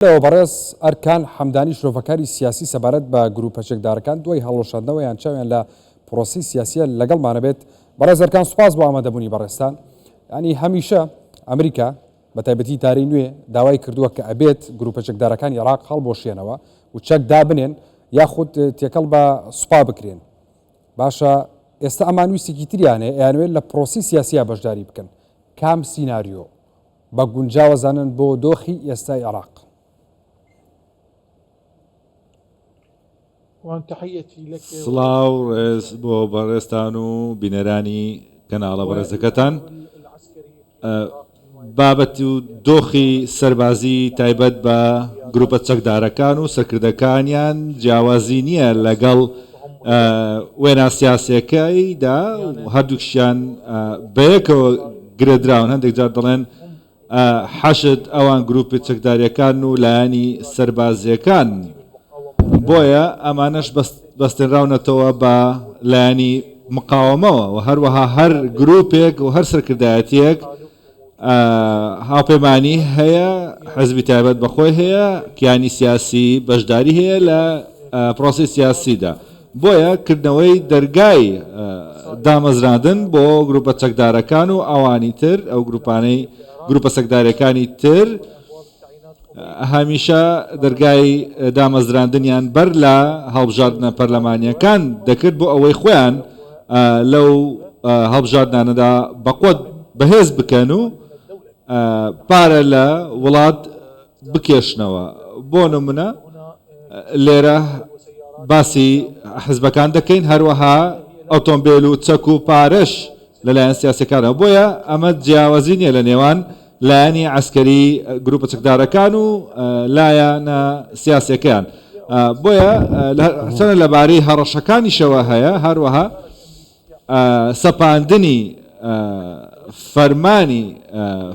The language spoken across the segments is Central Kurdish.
بەڕێز ئەرکان حەمدانی شرۆڤەکانی سیاسی سەبارەت بە گروپە چەکدارەکان دوای هەڵۆشاندنەوەیان چاویان لە پرۆسی سیاسیە لەگەڵمانە بێت. بەڕێز ئەرکان سوپاس بۆ ئامادەبوونی بەڕێستان. ینی هەمیشە ئەمریکا بە تایبەتی تاری نوێ داوای کردووە کە ئەبێت گروپە چەکدارەکانی عێراق هەڵبۆشێنەوە و چەک دابنێن یاخود تێکەڵ بە سوپا بکرێن. باشە ئێستا ئەمان ویستێکی تریانێ ئەیانوێت لە پرۆسی سیاسیە بەشداری بکەن. کام سیناریۆ بە گونجاوەزانن بۆ دۆخی ئێستای عێراق؟ سڵاو ڕێز بۆ بەڕێستان و بینەرانی کەناڵە بەڕێزەکەتان. بابەت و دۆخی سەربازی تایبەت بە گروپە چەکدارەکان و سەرکردەکانیان جیاوازی نییە لەگەڵ وێنا سیاسیەکەیدا هەردووکشیان بەیەکەوە گرێدراون. هەندێک جار دەڵێن حەشت ئەوان گروپی چەکداریەکان و لایەنی سەربازیەکان، بۆیە ئەمانەش بەستێنراونەتەوە بە لایەنی مقاومەوە و هەروەها هەر گروپێک و هەر سەرکردایەتیەک هاوپەیمانی هەیە، حەزبی تایبەت بەخۆی هەیە، کیانی سیاسی بەشداری هەیە لە پرۆسی سیاسیدا. بۆیە کردنەوەی دەرگای دامەزراندن بۆ گروپە چەکدارەکان و ئەوانی تر ئەو گروپانەی گروپە سەکدارەکانی تر هەمیشە دەرگای دامەزراندنیان بەر لە هەڵبژاردنە پەرلەمانیەکان دەکرد بۆ ئەوەی خۆیان لەو هەڵبژاردنانەدا بەقوت بەهێز بکەن و پارە لە وڵات بکێشنەوە. بۆ نمونە لێرە باسی حزبەکان دەکەین، هەروەها ئۆتۆمبیل و چەک و پارەش لەلایەن سیاسەکانەوە. بۆیە ئەمە جیاوازی نییە لە نێوان لایەنی عسکەری گروپە چەکدارەکان و لایەنە سیاسەکان. بۆیە چەنە لەبارەی هەڕەشەکانیشەوە هەیە، هەروەها سەپاندنی فەرمانی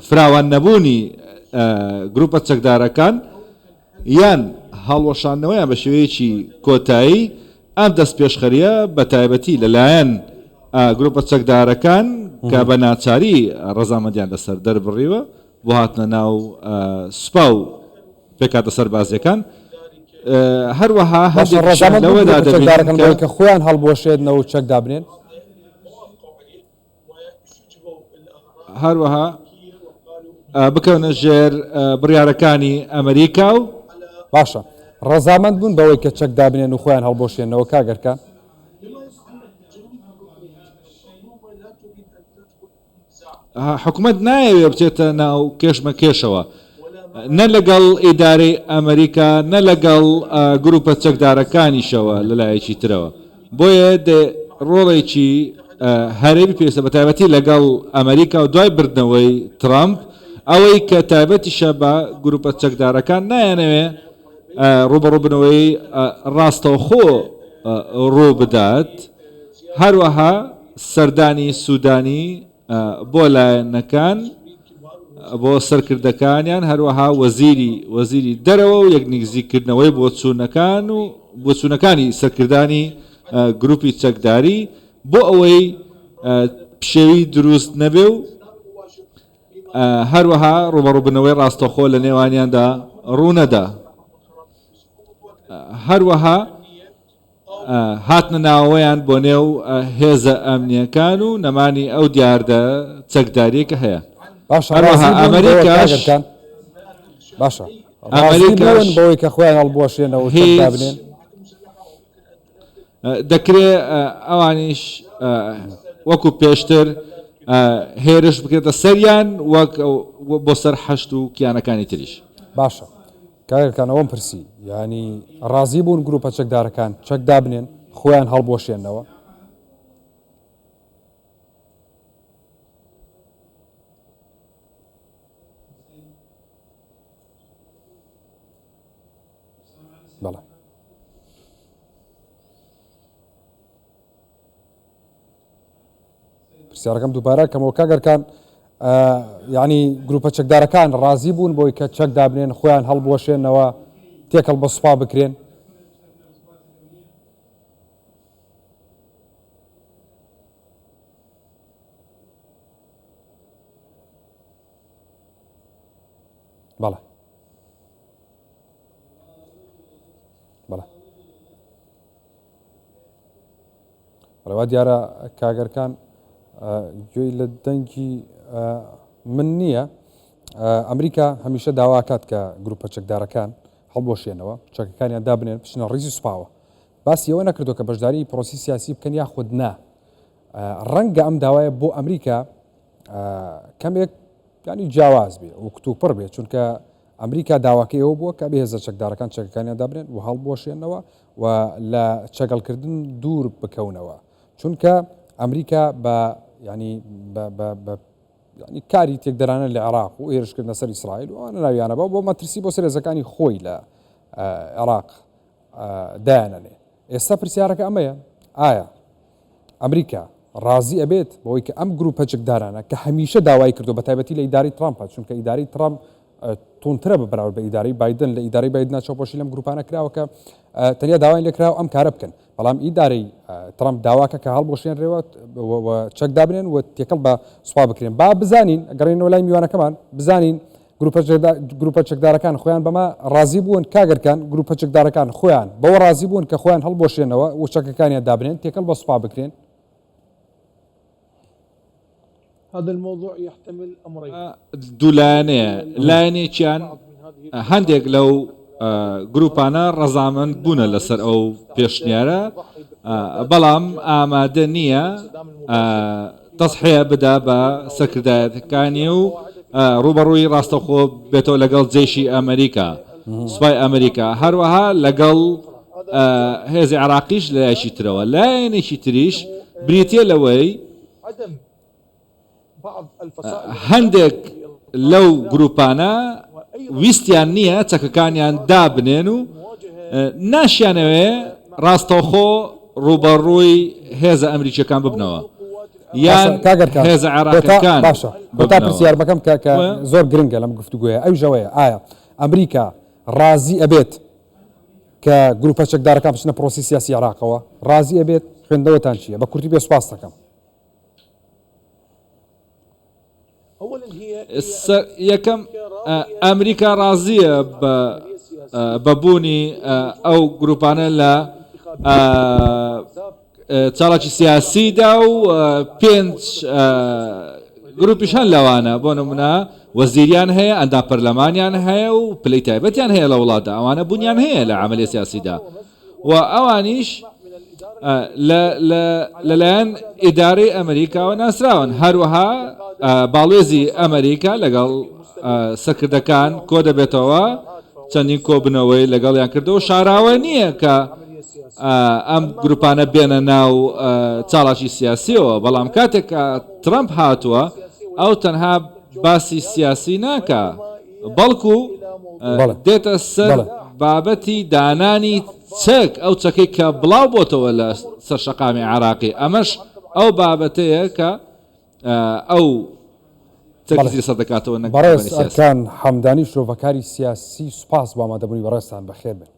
فراوان نەبوونی گروپە چەکدارەکان یان هەڵوەشاندنەوەیان بە شێوەیەکی کۆتایی ئەم دەست پێشخەریە بە تایبەتی لەلایەن گروپە چەکدارەکان کە بە ناچاری ڕەزامەندیان لەسەر دەربڕیوە بۆ هاتنە ناو سوپا و پێکاتە سەربازیەکان. هەروەها ڕەزامەندەوەدا دەبێت کە خۆیان هەڵبۆشێنەوە و چەک دابنێن. هەروەها بکەونە ژێر بڕیارەکانی ئەمریکا و باشە ڕەزامەند بوون بەوەی کە چەک دابنێن و خۆیان هەڵبۆشێنەوە. کاگەرکان حکوومەت نایەوێ بچێتە ناو کێشمە کێشەوە، نە لەگەڵ ئیدارەی ئەمریکا نە لەگەڵ گروپە چەکدارەکانیشەوە لەلایەکی ترەوە. بۆیە ڕۆڵێکی هەرێمی پێویستە بە تایبەتی لەگەڵ ئەمریکا و دوای بردنەوەی ترامپ ئەوەی کە تایبەتیشە بە گروپە چەکدارەکان نایەنەوێ ڕوبەڕووبنەوەی ڕاستەوخۆ ڕوو بدات. هەروەها سەردانی سوودانی بۆ لایەنەکان بۆ سەرکردەکانیان، هەروەها وەزیری دەرەوە و یەکنیزیکردنەوەی بۆ چوونەکانی سەرکردانی گروپی چەکداری بۆ ئەوەی پشێوی دروست نەبێ و هەروەها ڕوبەڕووبنەوەی ڕاستەوخۆ لە نێوانیاندا ڕوونەدا. هەروەها هاتنە ناوەوەیان بۆ نێو هێزە ئەمنیەکان و نەمانی ئەو دیاردە چەکداریەکە هەیە. ئەمریکاش باشە ئەمریکاش بەوەی کە خۆیان هەڵبۆشێنەوە دابنێن دەکرێت ئەوانیش وەکو پێشتر هێرش بکرێتە سەریان وەک بۆ سەر حەشت و کیانەکانی تریش. باشە کاگەرکانەوەم پرسی، ینی ڕازی بوون گروپە چەکدارەکان چەک دابنێن خۆیان هەڵبۆشێنەوە؟ بەڵێ پرسیارەکەم دووبارە کەمەوە کاگەرکان، ینی گروپە چەکدارەکان ڕازی بوون بۆی کە چەک دابنێن خۆیان هەڵبۆشێنەوە تێکەڵ بە سوپا بکرێن؟ بەڵێ بەڵێ بەڵێ وا دیارە کاگەرکان گوێی لە دەنگی من نییە. ئەمریکا هەمیشە داواکات کە گروپە چەکدارەکان هەڵبۆشێنەوە چەکەکانیان دابنێن بچنە ڕیزی سوپاوە. باسی ئەوە نەکردو کە بەشداری پرۆسی سیاسی بکەن یاخود نا. ڕەنگە ئەم داوایە بۆ ئەمریکا کەمێک ینی جیاواز بێ و کتوپڕ بێت چونکە ئەمریکا داواکەی ئەوە بووە کە بێهێزە چەکدارەکان چەکەکانیان دابنێن و هەڵبۆشێنەوە و لە چەگەڵکردن دوور بکەونەوە چونکە ئەمریکا بە ینی ینی کاری تێکدەرانە لە عێراق و ئێرشکردنە سەر ئیسرائیل و ئەوانە ناویانەبە بۆ مەترسی بۆ سەرێزەکانی خۆی لە عێراق دایانەنێ. ئێستا پرسیارەکە ئەمەیە ئایا ئەمریکا ڕازی ئەبێت بەوەی کە ئەم گروپە چەکدارانە کە هەمیشە داوای کردو بە تایبەتی لە ئیداری ترامپە چونکە ئیداری ترامپ تونترە بەراورد بە ئیداری بایدن لە ئیداری بایدن چاوپۆشی لەم گروپانە کراوە کە تەنیا داوای لێکراوە ئەم کارە بکەن بەڵام ئیدارەی ترامپ داواکە کە هەڵبۆشێنرێەوە چەک دابنێن و تێکەڵ بە سوپا بکرێن با بزانین ئەگەڕێنەوە لای میوانەکەمان بزانین گروپە چەکدارەکان خۆیان بەمە ڕازی بوون کاگەرکان گروپە چەکدارەکان خۆیان بەوە ڕازی بوون کە خۆیان هەڵبۆشێنەوە و چەکەکانیان دابنێن تێکەڵ بە سوپا بکرێن. هذا الموضوع يحتمل أمرين دوولایەنەیە لایەنێکیان هەندێک لەو گروپانە ڕەزامەند بوونە لەسەر ئەو پێشنیارە بەڵام ئامادە نییە تەسحەیە بدا بە سەرکردایەتەکانی و ڕوبەڕووی ڕاستەخۆ بێتەوە لەگەڵ جێشی ئەمریکا سوپای ئەمریکا هەروەها لەگەڵ هێزی عێراقیش لایەکی ترەوە لایەنێکی تریش بریتیە لەوەی هەندێک لەو گروپانە ویستیان نییە چەکەکانیان دابنێن و ناشیانەوێ ڕاستەوخۆ ڕوبەڕووی هێزە ئەمریکیەکان ببنەوە یان هێزە عێراقیەکان باشە بۆ تا پرسیار بەکەم کە زۆر گرنگە لەم گفتوگوۆیە ئەو ژەوەیە ئایا ئەمریکا ڕازی ئەبێت کە گروپە چەکدارەکان بچنە پرۆسی سیاسی عێراقەوە ڕازی ئەبێت خوێندەوەتان چییە بە کورتی بێ سوپاس دەکەم. یەکەم ئەمریکا ڕازیە بەبوونی ئەو گروپانە لە چاڵکی سیاسیدا و 5 گروپیش هەن لەوانە بۆ نمونە وەزیریان هەیە ئەندا پەرلەمانیان هەیە و پلەی تایبەتیان هەیە لە وڵاتدا ئەوانە بوونیان هەیە لە عملی سیاسیدا و ئەوانیش لەلایەن ئیدارەی ئەمریکاوە ناسراون هەروەها باڵێزی ئەمریکا لەگەڵ سەرکردەکان کۆ دەبێتەوە چەندین کۆبنەوەی لەگەڵیان کردەوە شاراوە نییە کە ئەم گروپانە بێنە ناو چاڵاشی سیاسیەوە بەڵام کاتێک کە ترامپ هاتووە ئەو تەنها باسی سیاسی ناکە بەڵکو دێتە سەر بابەتی دانانی چەک ئەو چەکەی کە بڵاو بۆتەوە لە سەر شەقامی عێراقی ئەمەش ئەو بابەتەیە کە ئەو تەکزی سەر دەکاتەوە بەڕێز ئەرکان حەمدانی شۆڤەکاری سیاسی سوپاس بۆ ئامادەبوونی بەڕێستان بەخێر بن.